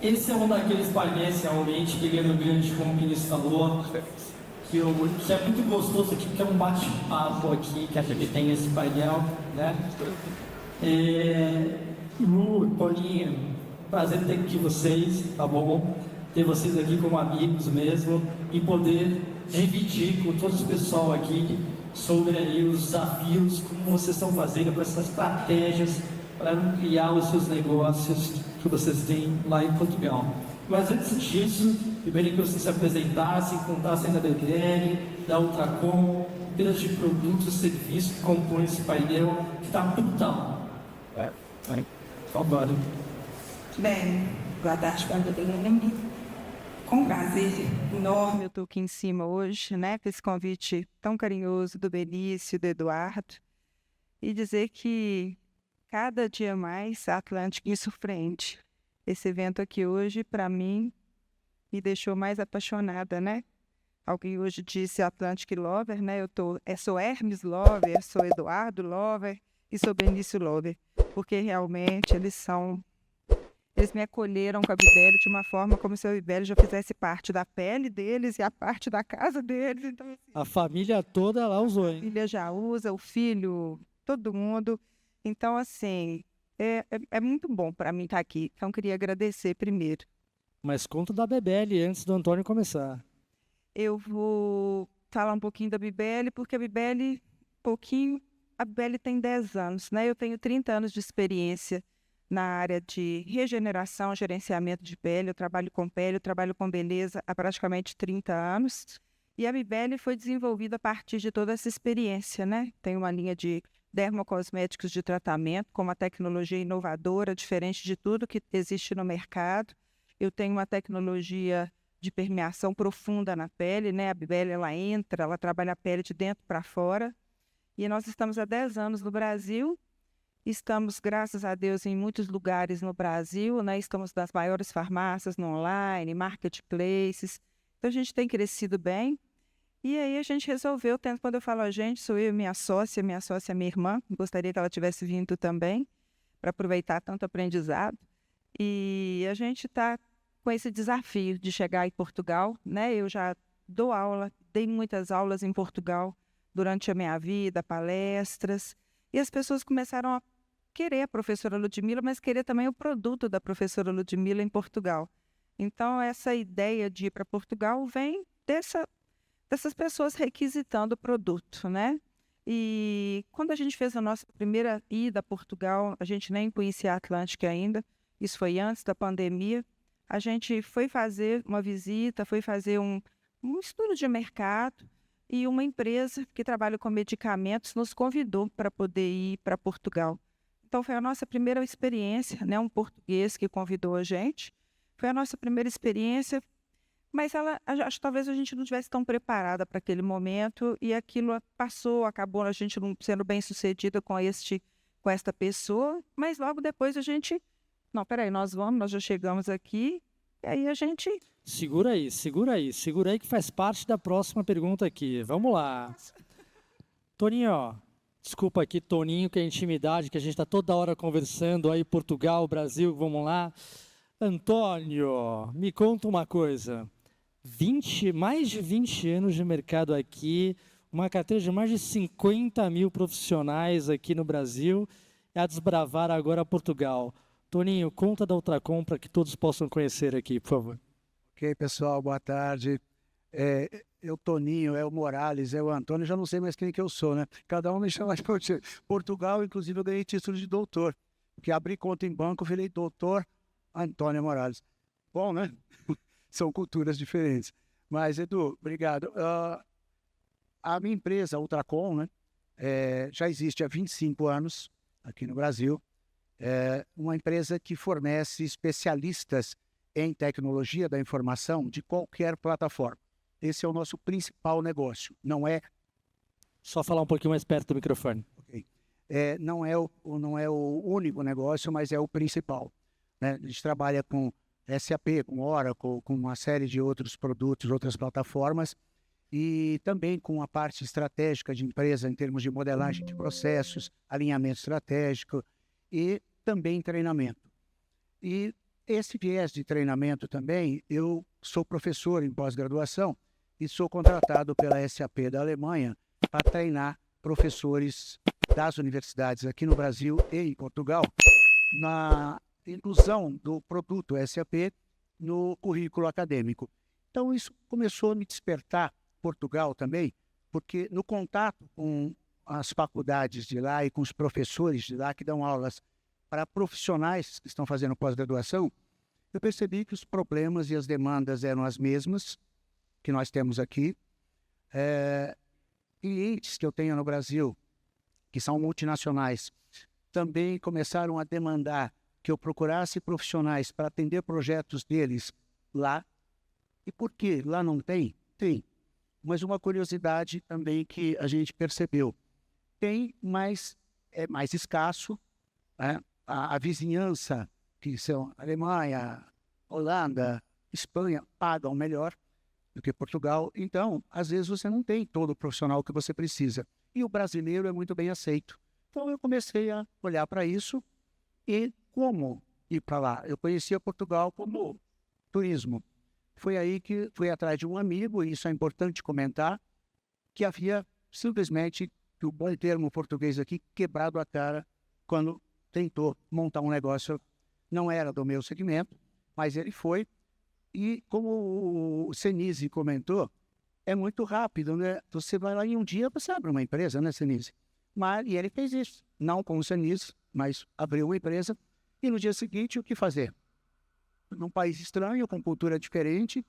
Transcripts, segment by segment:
Esse é um daqueles painéis realmente que ele é grande, como o Vinícius falou, que é muito gostoso aqui, porque é um bate-papo aqui, que a gente tem nesse painel, né? Lu, Paulinho, prazer ter aqui vocês, tá bom? Ter vocês aqui como amigos mesmo e poder dividir com todo o pessoal aqui sobre aí os desafios, como vocês estão fazendo com essas estratégias para ampliar os seus negócios que vocês têm lá em Portugal. Mas antes disso, eu queria que vocês se apresentassem, contassem da BBL, da Ultracom, empresas de produtos e serviços que compõem esse painel, que está brutal. Vai, favor. Bem, boa tarde para todo mundo. Com um prazer enorme eu estou aqui em cima hoje, né, com esse convite tão carinhoso do Benício e do Eduardo, e dizer que cada dia mais a Atlântica me surpreende. Esse evento aqui hoje, para mim, me deixou mais apaixonada, né? Alguém hoje disse Atlantic Lover, né? Sou Hermes Lover, sou Eduardo Lover e sou Benício Lover, porque realmente eles me acolheram com a Bibele de uma forma como se a Bibele já fizesse parte da pele deles e a parte da casa deles. Então, assim, a família toda lá usou, hein? A família já usa, o filho, todo mundo. Então, assim, é muito bom para mim estar aqui. Então, queria agradecer primeiro. Mas conta da Bebele antes do Antônio começar. Eu vou falar um pouquinho da Bibele, porque a Bibele tem 10 anos, né? Eu tenho 30 anos de experiência na área de regeneração, gerenciamento de pele. Eu trabalho com beleza há praticamente 30 anos. E a Bibele foi desenvolvida a partir de toda essa experiência, né? Tem uma linha de dermocosméticos de tratamento com uma tecnologia inovadora, diferente de tudo que existe no mercado. Eu tenho uma tecnologia de permeação profunda na pele, né? A Bibele, ela trabalha a pele de dentro para fora. E nós estamos há 10 anos no Brasil. Estamos, graças a Deus, em muitos lugares no Brasil, né? Estamos nas maiores farmácias no online, marketplaces. Então, a gente tem crescido bem. E aí, a gente resolveu, quando eu falo a gente, sou eu e minha sócia, minha irmã. Gostaria que ela tivesse vindo também, para aproveitar tanto aprendizado. E a gente está com esse desafio de chegar em Portugal, né? Eu já dou aula, dei muitas aulas em Portugal durante a minha vida, palestras. E as pessoas começaram a querer a professora Ludmila, mas querer também o produto da professora Ludmila em Portugal. Então, essa ideia de ir para Portugal vem dessas pessoas requisitando o produto, né? E quando a gente fez a nossa primeira ida a Portugal, a gente nem conhecia a Atlântica ainda, isso foi antes da pandemia, a gente foi fazer uma visita, foi fazer um estudo de mercado, e uma empresa que trabalha com medicamentos nos convidou para poder ir para Portugal. Então, foi a nossa primeira experiência, né? Um português que convidou a gente. Foi a nossa primeira experiência, mas acho que talvez a gente não estivesse tão preparada para aquele momento, e aquilo passou, acabou a gente não sendo bem-sucedida com esta pessoa, mas logo depois a gente... Não, peraí, nós já chegamos aqui, e aí a gente... Segura aí que faz parte da próxima pergunta aqui. Vamos lá. Toninho, ó, desculpa aqui, Toninho, que é intimidade, que a gente está toda hora conversando aí, Portugal, Brasil, vamos lá. Antônio, me conta uma coisa. Mais de 20 anos de mercado aqui, uma carteira de mais de 50 mil profissionais aqui no Brasil, e a desbravar agora Portugal. Toninho, conta da Ultracom para que todos possam conhecer aqui, por favor. Ok, pessoal, boa tarde. Eu, Toninho, o Morales, o Antônio, já não sei mais quem que eu sou, né? Cada um me chama de Portugal, inclusive eu ganhei título de doutor, porque abri conta em banco, virei doutor Antônio Morales. Bom, né? São culturas diferentes. Mas, Edu, obrigado. A minha empresa, a Ultracom, né, já existe há 25 anos aqui no Brasil. É uma empresa que fornece especialistas em tecnologia da informação de qualquer plataforma. Esse é o nosso principal negócio, não é... Só falar um pouquinho mais perto do microfone. Okay. Não é o único negócio, mas é o principal, né? A gente trabalha com SAP, com Oracle, com uma série de outros produtos, outras plataformas, e também com a parte estratégica de empresa em termos de modelagem de processos, alinhamento estratégico e também treinamento. E esse viés de treinamento também, eu sou professor em pós-graduação e sou contratado pela SAP da Alemanha para treinar professores das universidades aqui no Brasil e em Portugal na inclusão do produto SAP no currículo acadêmico. Então, isso começou a me despertar Portugal também, porque no contato com as faculdades de lá e com os professores de lá que dão aulas para profissionais que estão fazendo pós-graduação, eu percebi que os problemas e as demandas eram as mesmas que nós temos aqui. Clientes que eu tenho no Brasil, que são multinacionais, também começaram a demandar que eu procurasse profissionais para atender projetos deles lá. E por que lá não tem? Tem. Mas uma curiosidade também que a gente percebeu. Tem, mas é mais escasso, né? A vizinhança, que são Alemanha, Holanda, Espanha, pagam melhor do que Portugal. Então, às vezes você não tem todo o profissional que você precisa. E o brasileiro é muito bem aceito. Então, eu comecei a olhar para isso e como ir para lá. Eu conhecia Portugal como turismo. Foi aí que fui atrás de um amigo, e isso é importante comentar, que havia simplesmente, o bom termo português aqui, quebrado a cara quando tentou montar um negócio. Não era do meu segmento, mas ele foi. E como o Senise comentou, é muito rápido, né? Você vai lá em um dia, você abre uma empresa, né, Senise? E ele fez isso, não com o Senise, mas abriu uma empresa. E no dia seguinte, o que fazer? Num país estranho, com cultura diferente,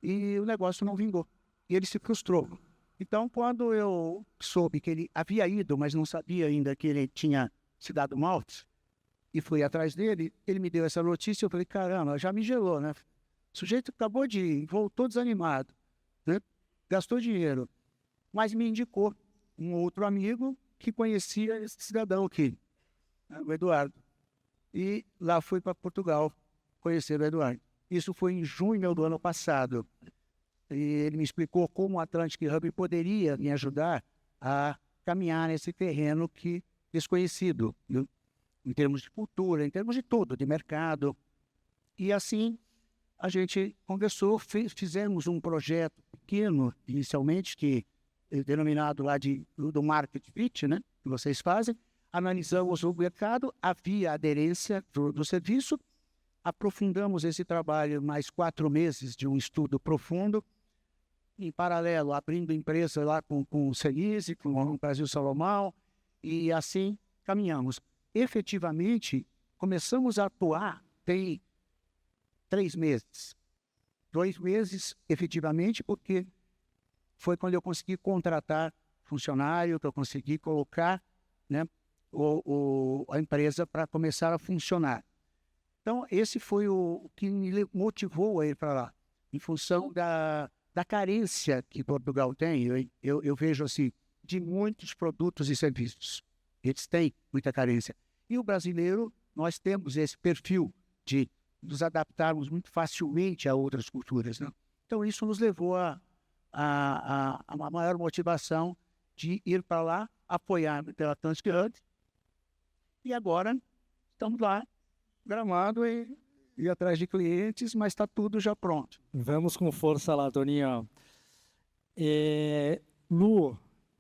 e o negócio não vingou. E ele se frustrou. Então, quando eu soube que ele havia ido, mas não sabia ainda que ele tinha se dado mal, e fui atrás dele, ele me deu essa notícia, eu falei, caramba, já me gelou, né? O sujeito acabou de ir, voltou desanimado, né? Gastou dinheiro, mas me indicou um outro amigo que conhecia esse cidadão aqui, né, o Eduardo. E lá fui para Portugal conhecer o Eduardo. Isso foi em junho do ano passado. E ele me explicou como o Atlantic Hub poderia me ajudar a caminhar nesse terreno que desconhecido, viu? Em termos de cultura, em termos de tudo, de mercado. E assim a gente conversou, fizemos um projeto pequeno, inicialmente, que é denominado lá do Market Fit, né, que vocês fazem. Analisamos o mercado, havia aderência do serviço, aprofundamos esse trabalho mais 4 meses de um estudo profundo, em paralelo, abrindo empresa lá com o Senise, com o Brasil Salomão, e assim caminhamos. Efetivamente, começamos a atuar tem 3 meses. 2 meses, efetivamente, porque foi quando eu consegui contratar funcionário, que eu consegui colocar, né, a empresa para começar a funcionar. Então, esse foi o que me motivou a ir para lá, em função da carência que Portugal tem. Eu vejo assim, de muitos produtos e serviços. Eles têm muita carência. E o brasileiro, nós temos esse perfil de nos adaptarmos muito facilmente a outras culturas, né? Então, isso nos levou a uma maior motivação de ir para lá, apoiar pela Atlantic Hub. E agora, estamos lá, Gramado, e atrás de clientes, mas está tudo já pronto. Vamos com força lá, Toninho.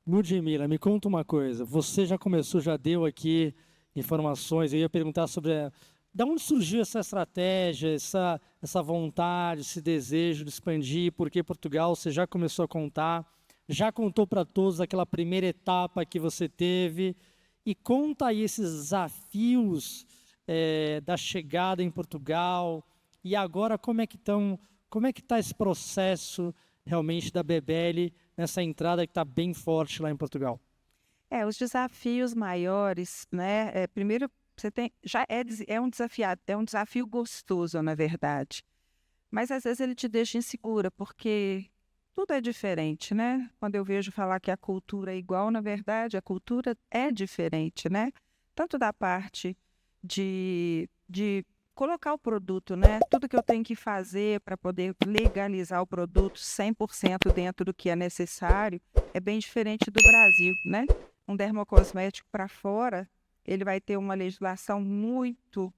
Ludmila, me conta uma coisa. Você já começou, já deu aqui informações. Eu ia perguntar sobre da onde surgiu essa estratégia, essa vontade, esse desejo de expandir, por que Portugal? Você já começou a contar, já contou para todos aquela primeira etapa que você teve, e conta aí esses desafios da chegada em Portugal, e agora como é que está esse processo realmente da BBL nessa entrada que está bem forte lá em Portugal? Os desafios maiores, né? Primeiro, você tem, já é um desafio gostoso, na verdade. Mas às vezes ele te deixa insegura, porque tudo é diferente, né? Quando eu vejo falar que a cultura é igual, na verdade, a cultura é diferente, né? Tanto da parte de colocar o produto, né? Tudo que eu tenho que fazer para poder legalizar o produto 100% dentro do que é necessário é bem diferente do Brasil, né? Um dermocosmético para fora, ele vai ter uma legislação muito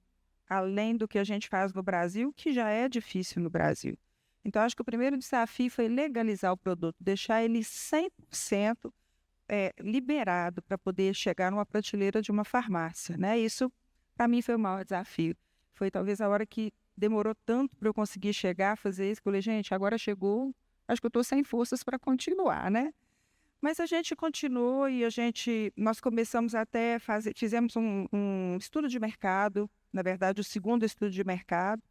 além do que a gente faz no Brasil, que já é difícil no Brasil. Então, acho que o primeiro desafio foi legalizar o produto, deixar ele 100% liberado para poder chegar numa prateleira de uma farmácia, né? Isso, para mim, foi o maior desafio. Foi talvez a hora que demorou tanto para eu conseguir chegar a fazer isso, que eu falei, gente, agora chegou, acho que eu estou sem forças para continuar, né? Mas a gente continuou e nós começamos até fizemos um estudo de mercado, na verdade, o segundo estudo de mercado,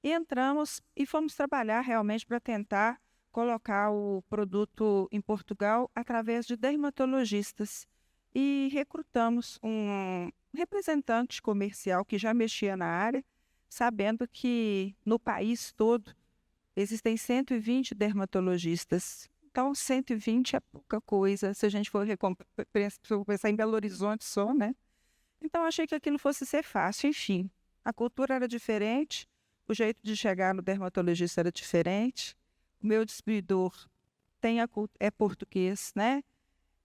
e entramos e fomos trabalhar realmente para tentar colocar o produto em Portugal através de dermatologistas. E recrutamos um representante comercial que já mexia na área, sabendo que no país todo existem 120 dermatologistas. Então, 120 é pouca coisa, se a gente for pensar em Belo Horizonte só, né? Então, achei que aquilo fosse ser fácil. Enfim, a cultura era diferente, o jeito de chegar no dermatologista era diferente, o meu distribuidor é português, né?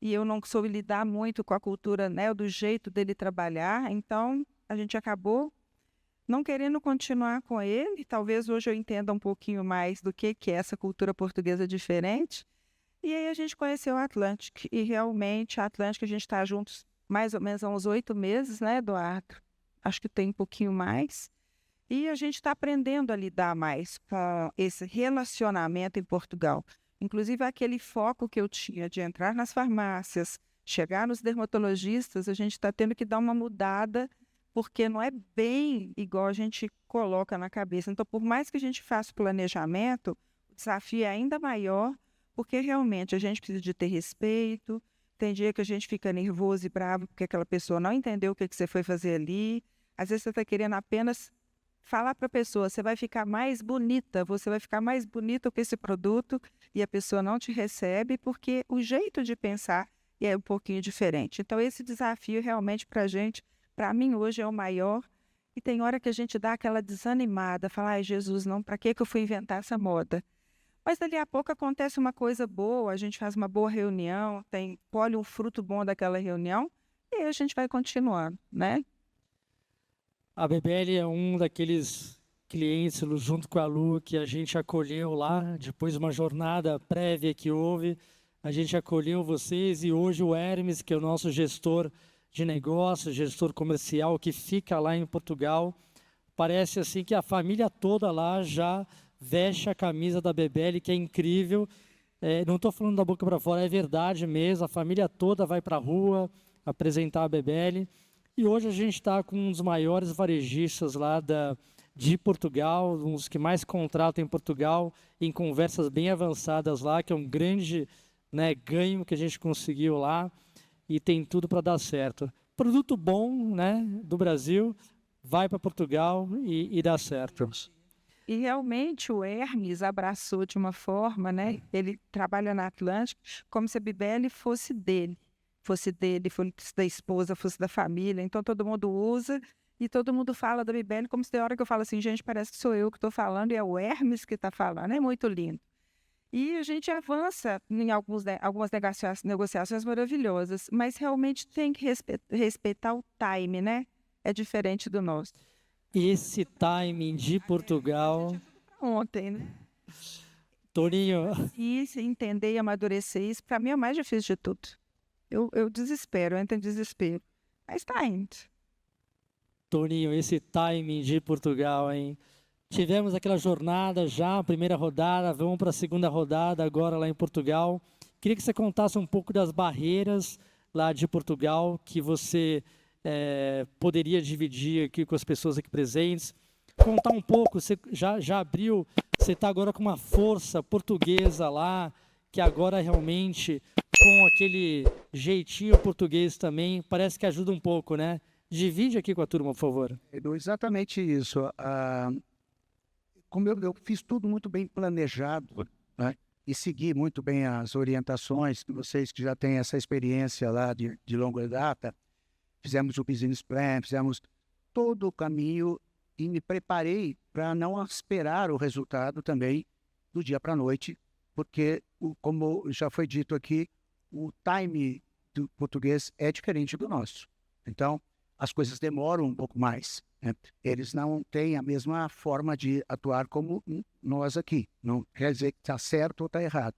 E eu não soube lidar muito com a cultura, né, do jeito dele trabalhar, então a gente acabou não querendo continuar com ele. Talvez hoje eu entenda um pouquinho mais do que é essa cultura portuguesa diferente. E aí a gente conheceu a Atlantic, e realmente a Atlantic a gente está juntos mais ou menos há uns 8 meses, né, Eduardo? Acho que tem um pouquinho mais. E a gente está aprendendo a lidar mais com esse relacionamento em Portugal. Inclusive, aquele foco que eu tinha de entrar nas farmácias, chegar nos dermatologistas, a gente está tendo que dar uma mudada, porque não é bem igual a gente coloca na cabeça. Então, por mais que a gente faça o planejamento, o desafio é ainda maior, porque realmente a gente precisa de ter respeito. Tem dia que a gente fica nervoso e bravo porque aquela pessoa não entendeu o que você foi fazer ali. Às vezes você está querendo apenas falar para a pessoa, você vai ficar mais bonita com esse produto, e a pessoa não te recebe porque o jeito de pensar é um pouquinho diferente. Então, esse desafio realmente para mim hoje é o maior, e tem hora que a gente dá aquela desanimada, fala, ai Jesus, não, para que eu fui inventar essa moda? Mas dali a pouco acontece uma coisa boa, a gente faz uma boa reunião, colhe um fruto bom daquela reunião, e aí a gente vai continuando, né? A BBL é um daqueles clientes, junto com a Lu, que a gente acolheu lá, depois de uma jornada prévia que houve, a gente acolheu vocês, e hoje o Hermes, que é o nosso gestor de negócios, gestor comercial, que fica lá em Portugal, parece assim que a família toda lá já veste a camisa da BBL, que é incrível. Não estou falando da boca para fora, é verdade mesmo, a família toda vai para a rua apresentar a BBL. E hoje a gente está com um dos maiores varejistas lá de Portugal, um dos que mais contratam em Portugal, em conversas bem avançadas lá, que é um grande, né, ganho que a gente conseguiu lá, e tem tudo para dar certo. Produto bom, né, do Brasil, vai para Portugal e dá certo. E realmente o Hermes abraçou de uma forma, né? Ele trabalha na Atlântica como se a BBL fosse dele, fosse da esposa, fosse da família. Então todo mundo usa e todo mundo fala da BBL como se tem hora que eu falo assim, gente, parece que sou eu que estou falando e é o Hermes que está falando. É muito lindo. E a gente avança em algumas negociações maravilhosas, mas realmente tem que respeitar o time, né? É diferente do nosso. Esse timing de Portugal... Ontem, né? Toninho... Isso, entender e amadurecer isso, para mim é o mais difícil de tudo. Eu desespero, eu entro em desespero. Mas está indo. Toninho, esse timing de Portugal, hein? Tivemos aquela jornada já, a primeira rodada, vamos para a segunda rodada agora lá em Portugal. Queria que você contasse um pouco das barreiras lá de Portugal que você poderia dividir aqui com as pessoas aqui presentes. Contar um pouco, você já abriu, você está agora com uma força portuguesa lá, que agora realmente, com aquele jeitinho português também, parece que ajuda um pouco, né? Divide aqui com a turma, por favor. Exatamente isso. Como eu fiz tudo muito bem planejado, né? E segui muito bem as orientações, vocês que já têm essa experiência lá de longa data, fizemos o business plan, fizemos todo o caminho e me preparei para não esperar o resultado também do dia para a noite, porque, como já foi dito aqui, o time do português é diferente do nosso. Então, as coisas demoram um pouco mais. né? Eles não têm a mesma forma de atuar como nós aqui. Não quer dizer que está certo ou está errado.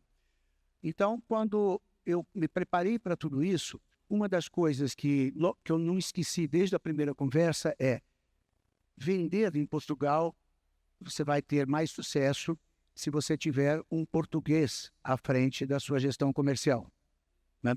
Então, quando eu me preparei para tudo isso, uma das coisas que eu não esqueci desde a primeira conversa é vender em Portugal, você vai ter mais sucesso se você tiver um português à frente da sua gestão comercial, né?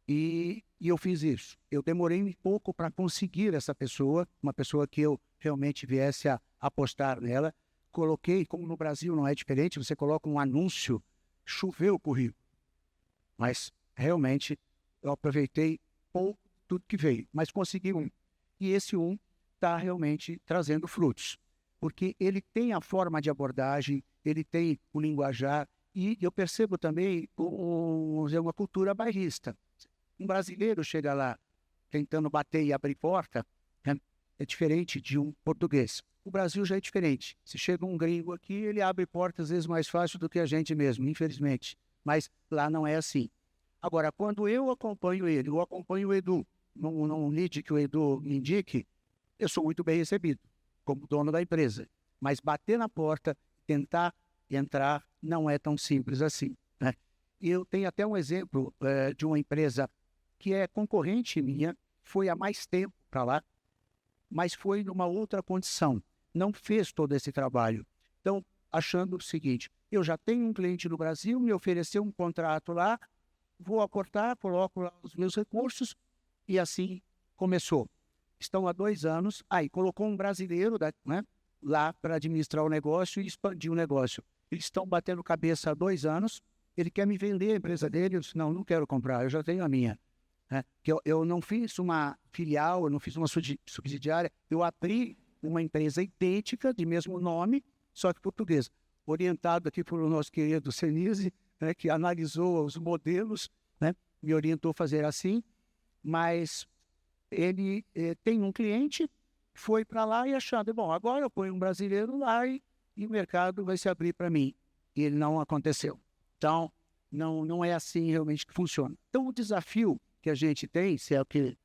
E eu fiz isso. Eu demorei um pouco para conseguir essa pessoa, uma pessoa que eu realmente viesse a apostar nela. Coloquei, como no Brasil não é diferente, você coloca um anúncio, choveu o currículo. Mas realmente eu aproveitei pouco tudo que veio, mas consegui um. E esse um está realmente trazendo frutos, porque ele tem a forma de abordagem, ele tem o linguajar, e eu percebo também uma cultura bairrista. Um brasileiro chega lá tentando bater e abrir porta, né, é diferente de um português. O Brasil já é diferente. Se chega um gringo aqui, ele abre portas às vezes mais fácil do que a gente mesmo, infelizmente. Mas lá não é assim. Agora, quando eu acompanho ele, eu acompanho o Edu, num lead que o Edu me indique, eu sou muito bem recebido, como dono da empresa. Mas bater na porta, tentar entrar, não é tão simples assim, né? E eu tenho até um exemplo de uma empresa que é concorrente minha, foi há mais tempo para lá, mas foi numa outra condição, não fez todo esse trabalho. Então, achando o seguinte, eu já tenho um cliente no Brasil, me ofereceu um contrato lá, vou aportar, coloco lá os meus recursos, e assim começou. Estão há 2 anos, aí colocou um brasileiro, né, lá para administrar o negócio e expandir o negócio. Eles estão batendo cabeça há 2 anos, ele quer me vender a empresa dele, eu disse, não quero comprar, eu já tenho a minha. Que eu não fiz uma filial, eu não fiz uma subsidiária, eu abri uma empresa idêntica, de mesmo nome, só que portuguesa, orientado aqui pelo nosso querido Senise, né, que analisou os modelos, né, me orientou a fazer assim, mas ele tem um cliente, foi para lá e achando, bom, agora eu ponho um brasileiro lá e o mercado vai se abrir para mim. E ele não aconteceu. Então, não é assim realmente que funciona. Então, o desafio que a gente tem, se é o que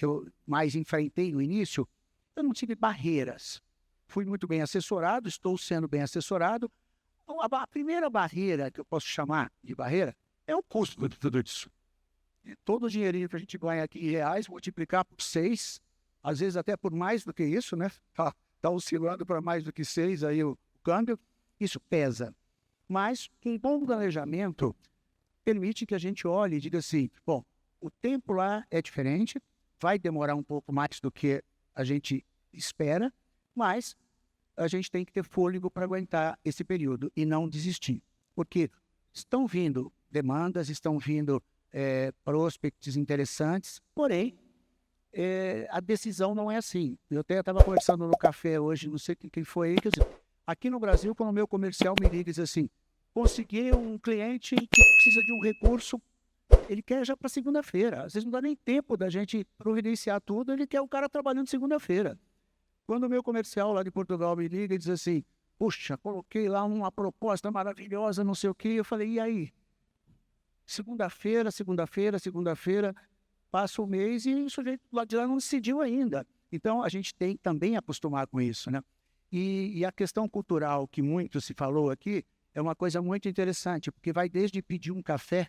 eu mais enfrentei no início, eu não tive barreiras. Fui muito bem assessorado, estou sendo bem assessorado. A primeira barreira que eu posso chamar de barreira é o custo de tudo isso. Todo o dinheirinho que a gente ganha aqui em reais, multiplicar por 6, às vezes até por mais do que isso, né? Tá oscilando para mais do que 6 aí o câmbio, isso pesa. Mas um bom planejamento permite que a gente olhe e diga assim, bom, o tempo lá é diferente, vai demorar um pouco mais do que a gente espera, mas a gente tem que ter fôlego para aguentar esse período e não desistir. Porque estão vindo demandas, estão vindo prospects interessantes, porém, a decisão não é assim. Eu até estava conversando no café hoje, não sei quem foi aí, quer dizer, aqui no Brasil, quando o meu comercial me liga e diz assim, consegui um cliente que precisa de um recurso, ele quer já para segunda-feira. Às vezes não dá nem tempo da gente providenciar tudo, ele quer o cara trabalhando segunda-feira. Quando o meu comercial lá de Portugal me liga e diz assim, puxa, coloquei lá uma proposta maravilhosa, não sei o quê, eu falei, e aí? Segunda-feira, passa o mês e o sujeito lá de lá não decidiu ainda. Então, a gente tem que também acostumar com isso, né? E a questão cultural que muito se falou aqui é uma coisa muito interessante, porque vai desde pedir um café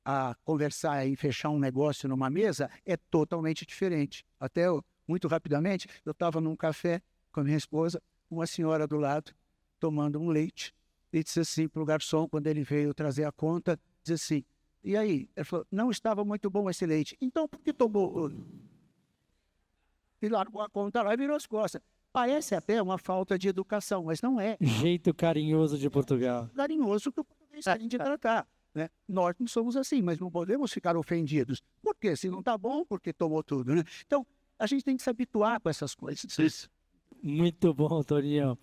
a conversar e fechar um negócio numa mesa, é totalmente diferente. Até muito rapidamente, eu estava num café com a minha esposa, uma senhora do lado, tomando um leite, e disse assim para o garçom, quando ele veio trazer a conta, disse assim, e aí? Ele falou, não estava muito bom esse leite. Então, por que tomou? E largou a conta lá e virou as costas. Parece até uma falta de educação, mas não é. Jeito carinhoso de Portugal. Carinhoso que o português tem de tratar, né? Nós não somos assim, mas não podemos ficar ofendidos. Por quê? Se não está bom, porque tomou tudo, né? Então, a gente tem que se habituar com essas coisas. Muito bom, Toninho.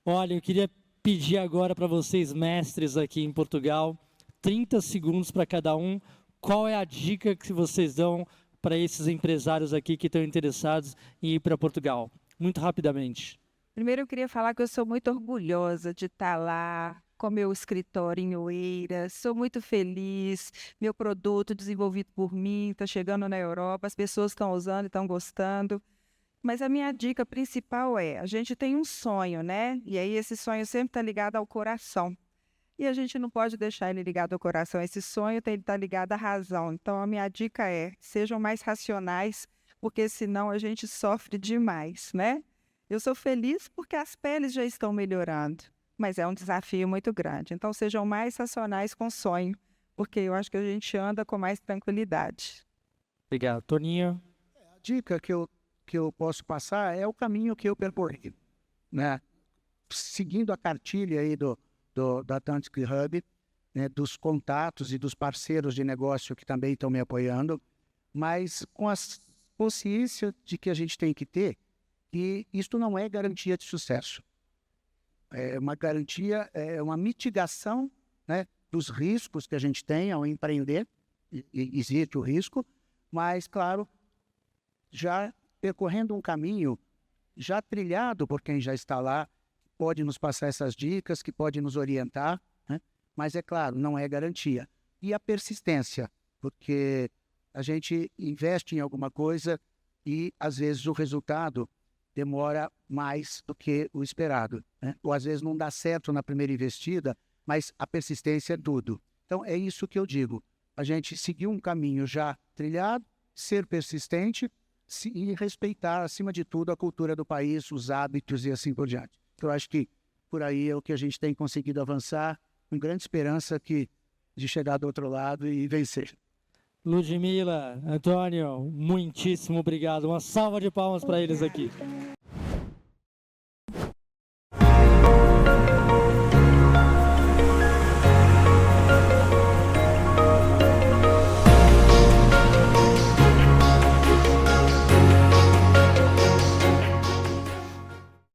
Olha, eu queria pedir agora para vocês, mestres aqui em Portugal, 30 segundos para cada um. Qual é a dica que vocês dão para esses empresários aqui que estão interessados em ir para Portugal? Muito rapidamente. Primeiro eu queria falar que eu sou muito orgulhosa de estar lá com meu escritório em Oeiras. Sou muito feliz. Meu produto desenvolvido por mim está chegando na Europa. As pessoas estão usando e estão gostando. Mas a minha dica principal é, a gente tem um sonho, né? E aí esse sonho sempre está ligado ao coração. E a gente não pode deixar ele ligado ao coração. Esse sonho tem que estar ligado à razão. Então a minha dica é, sejam mais racionais, porque senão a gente sofre demais, né? Eu sou feliz porque as peles já estão melhorando, mas é um desafio muito grande. Então sejam mais racionais com o sonho, porque eu acho que a gente anda com mais tranquilidade. Obrigado. Toninho? A dica que eu posso passar é o caminho que eu percorri, né? Seguindo a cartilha aí da Atlantic Hub, né? Dos contatos e dos parceiros de negócio que também estão me apoiando, mas com a consciência de que a gente tem que ter, que isto não é garantia de sucesso. É uma garantia, é uma mitigação, né, dos riscos que a gente tem ao empreender, e existe o risco, mas, claro, já percorrendo um caminho já trilhado por quem já está lá, pode nos passar essas dicas, que pode nos orientar, né? Mas, é claro, não é garantia. E a persistência, porque a gente investe em alguma coisa e, às vezes, o resultado demora mais do que o esperado, né? Ou, às vezes, não dá certo na primeira investida, mas a persistência é tudo. Então, é isso que eu digo. A gente seguir um caminho já trilhado, ser persistente e respeitar, acima de tudo, a cultura do país, os hábitos e assim por diante. Eu acho que por aí é o que a gente tem conseguido avançar, com grande esperança de chegar do outro lado e vencer. Ludmila, Antônio, muitíssimo obrigado. Uma salva de palmas para eles aqui.